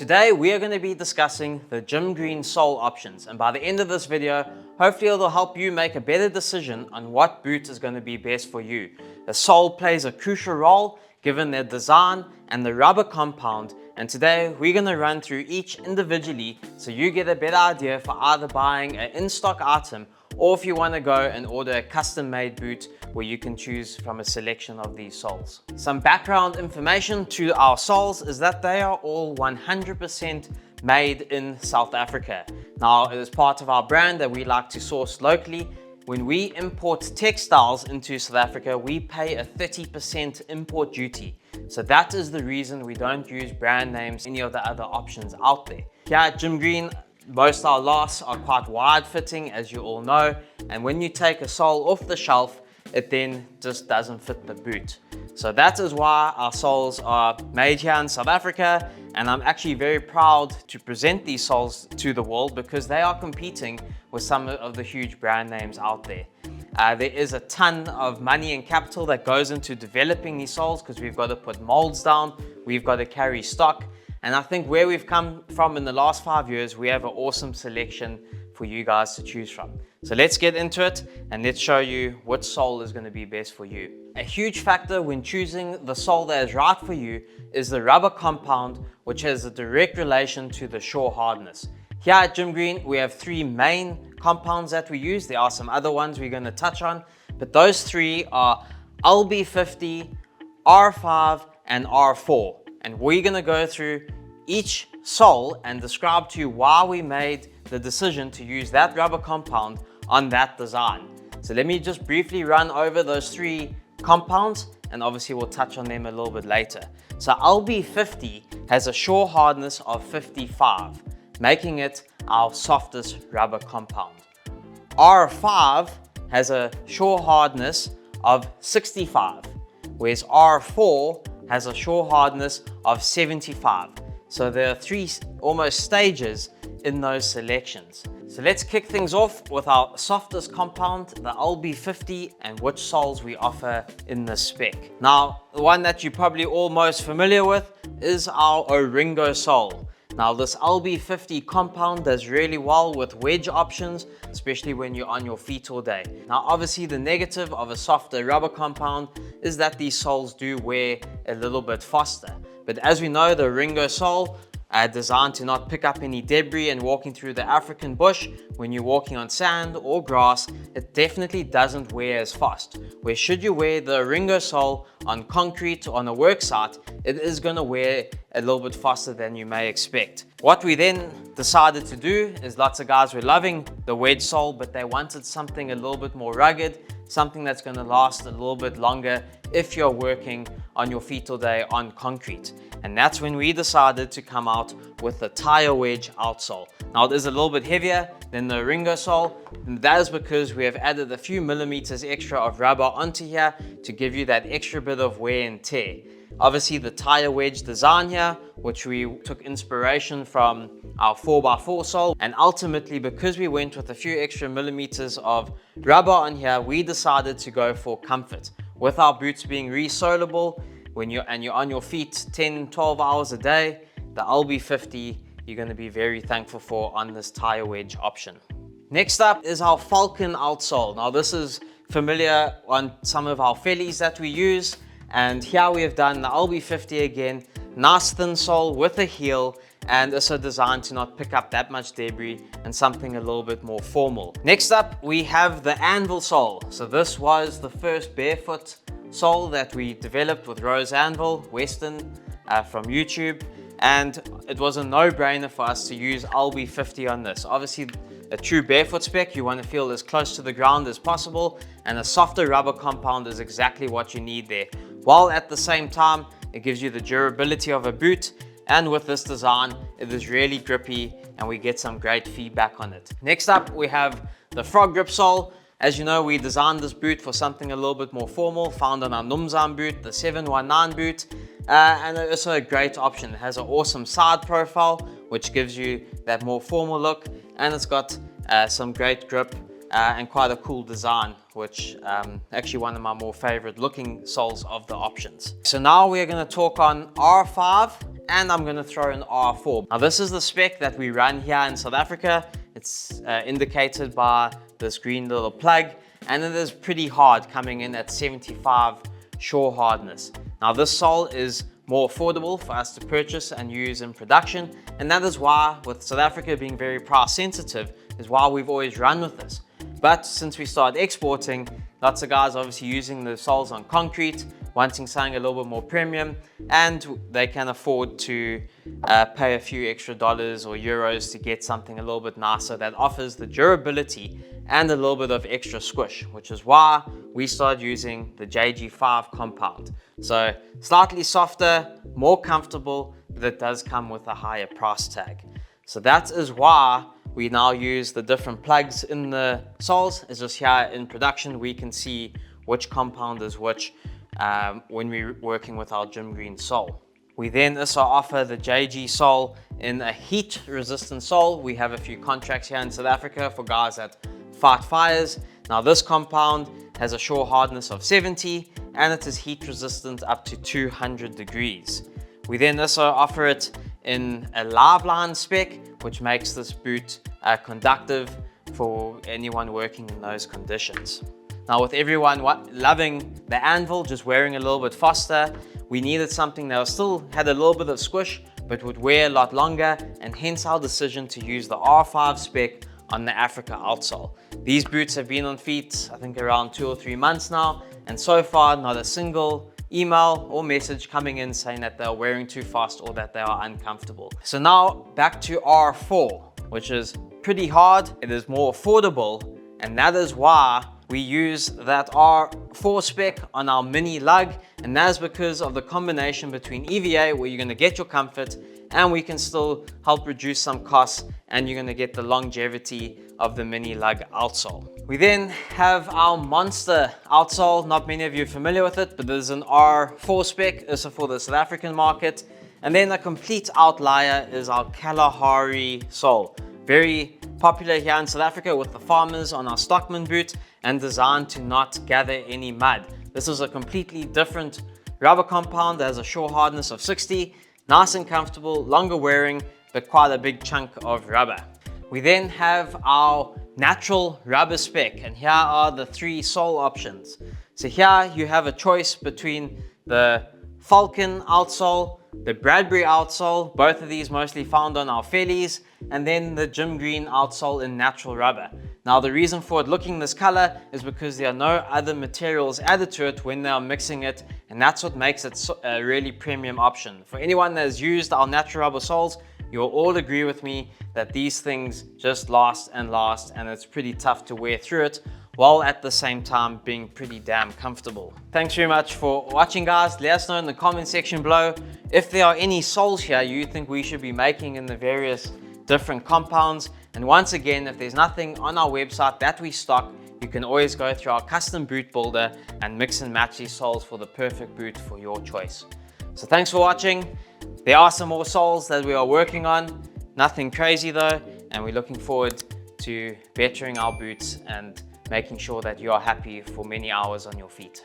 Today we are going to be discussing the Gym Green sole options, and by the end of this video, hopefully it'll help you make a better decision on what boot is going to be best for you. The sole plays a crucial role given their design and the rubber compound, and today we're going to run through each individually so you get a better idea for either buying an in-stock item or if you want to go and order a custom-made boot where you can choose from a selection of these soles. Some background information to our soles is that they are all 100% made in South Africa. Now, it is part of our brand that we like to source locally. When we import textiles into South Africa, we pay a 30% import duty. So that is the reason we don't use brand names, any of the other options out there. Here at Gym Green, most of our lasts are quite wide fitting, as you all know, and when you take a sole off the shelf, it then just doesn't fit the boot. So that is why our soles are made here in South Africa, and I'm actually very proud to present these soles to the world because they are competing with some of the huge brand names out there. There is a ton of money and capital that goes into developing these soles because we've got to put molds down, we've got to carry stock, and I think where we've come from in the last 5 years, we have an awesome selection for you guys to choose from. So let's get into it and let's show you what sole is going to be best for you. A huge factor when choosing the sole that is right for you is the rubber compound, which has a direct relation to the shore hardness. Here at Gym Green, we have 3 main compounds that we use. There are some other ones we're going to touch on, but those 3 are LB50, R5, and R4. And we're going to go through each sole and describe to you why we made the decision to use that rubber compound on that design. So let me just briefly run over those 3 compounds, and obviously we'll touch on them a little bit later. So LB50 has a shore hardness of 55, making it our softest rubber compound. R5 has a shore hardness of 65, whereas R4 has a shore hardness of 75. So there are 3 almost stages in those selections. So let's kick things off with our softest compound, the LB50, and which soles we offer in this spec. Now, the one that you're probably all most familiar with is our Oringo sole. Now, this LB50 compound does really well with wedge options, especially when you're on your feet all day. Now, obviously the negative of a softer rubber compound is that these soles do wear a little bit faster. But as we know, the Oringo sole are designed to not pick up any debris, and walking through the African bush, when you're walking on sand or grass, it definitely doesn't wear as fast. Where should you wear the Oringo sole on concrete or on a work site, it is going to wear a little bit faster than you may expect. What we then decided to do is lots of guys were loving the wedge sole, but they wanted something a little bit more rugged, something that's going to last a little bit longer if you're working on your feet all day on concrete. And that's when we decided to come out with the tire wedge outsole. Now it is a little bit heavier than the Oringo sole, and that is because we have added a few millimeters extra of rubber onto here to give you that extra bit of wear and tear. Obviously the tire wedge design here, which we took inspiration from our 4x4 sole, and ultimately because we went with a few extra millimeters of rubber on here, we decided to go for comfort. With our boots being resolable, when you're on your feet 10-12 hours a day, the LB50 you're going to be very thankful for on this tire wedge option. Next up is our Falcon outsole. Now this is familiar on some of our fellies that we use, and here we have done the LB50 again, nice thin sole with a heel, and also designed to not pick up that much debris and something a little bit more formal. Next up we have the Anvil sole. So this was the first barefoot sole that we developed with Rose Anvil, Western, from YouTube, and it was a no-brainer for us to use LB50 on this. Obviously a true barefoot spec, you want to feel as close to the ground as possible, and a softer rubber compound is exactly what you need there, while at the same time it gives you the durability of a boot. And with this design, it is really grippy and we get some great feedback on it. Next up, we have the Frog Grip sole. As you know, we designed this boot for something a little bit more formal, found on our Numzan boot, the 719 boot, and it's also a great option. It has an awesome side profile, which gives you that more formal look, and it's got some great grip and quite a cool design, which actually one of my more favorite looking soles of the options. So now we're going to talk on R5 and I'm going to throw an R4. Now this is the spec that we run here in South Africa. It's indicated by this green little plug, and it is pretty hard, coming in at 75 shore hardness. Now this sole is more affordable for us to purchase and use in production, and that is why, with South Africa being very price sensitive, is why we've always run with this. But since we started exporting, lots of guys obviously using the soles on concrete, wanting something a little bit more premium, and they can afford to pay a few extra dollars or euros to get something a little bit nicer that offers the durability and a little bit of extra squish, which is why we started using the JG5 compound. So slightly softer, more comfortable, but it does come with a higher price tag. So that is why we now use the different plugs in the soles. It's just here in production we can see which compound is which when we're working with our gym green sole. We then also offer the JG sole in a heat resistant sole. We have a few contracts here in South Africa for guys that fight fires. Now this compound has a shore hardness of 70 and it is heat resistant up to 200 degrees. We then also offer it in a live line spec, which makes this boot conductive for anyone working in those conditions. Now with everyone loving the anvil, just wearing a little bit faster, we needed something that still had a little bit of squish, but would wear a lot longer, and hence our decision to use the R5 spec on the Africa outsole. These boots have been on feet, I think around 2 or 3 months now, and so far not a single email or message coming in saying that they're wearing too fast or that they are uncomfortable. So now back to R4, which is pretty hard. It is more affordable, and that is why we use that R4 spec on our mini lug, and that is because of the combination between EVA, where you're going to get your comfort and we can still help reduce some costs, and you're going to get the longevity of the mini lug outsole. We then have our monster outsole. Not many of you are familiar with it, but there's an R4 spec, also for the South African market. And then a complete outlier is our Kalahari sole. Very popular here in South Africa with the farmers on our Stockman boot, and designed to not gather any mud. This is a completely different rubber compound that has a shore hardness of 60, nice and comfortable, longer wearing, but quite a big chunk of rubber. We then have our natural rubber spec, and here are the 3 sole options. So here you have a choice between the Falcon outsole, the Bradbury outsole, both of these mostly found on our Fellies, and then the Gym Green outsole in natural rubber. Now the reason for it looking this color is because there are no other materials added to it when they are mixing it, and that's what makes it a really premium option. For anyone that has used our natural rubber soles, you'll all agree with me that these things just last, and it's pretty tough to wear through it, while at the same time being pretty damn comfortable. Thanks very much for watching, guys. Let us know in the comment section below if there are any soles here you think we should be making in the various different compounds. And once again, if there's nothing on our website that we stock, you can always go through our custom boot builder and mix and match these soles for the perfect boot for your choice. So thanks for watching. There are some more soles that we are working on, nothing crazy though, and we're looking forward to bettering our boots and making sure that you are happy for many hours on your feet.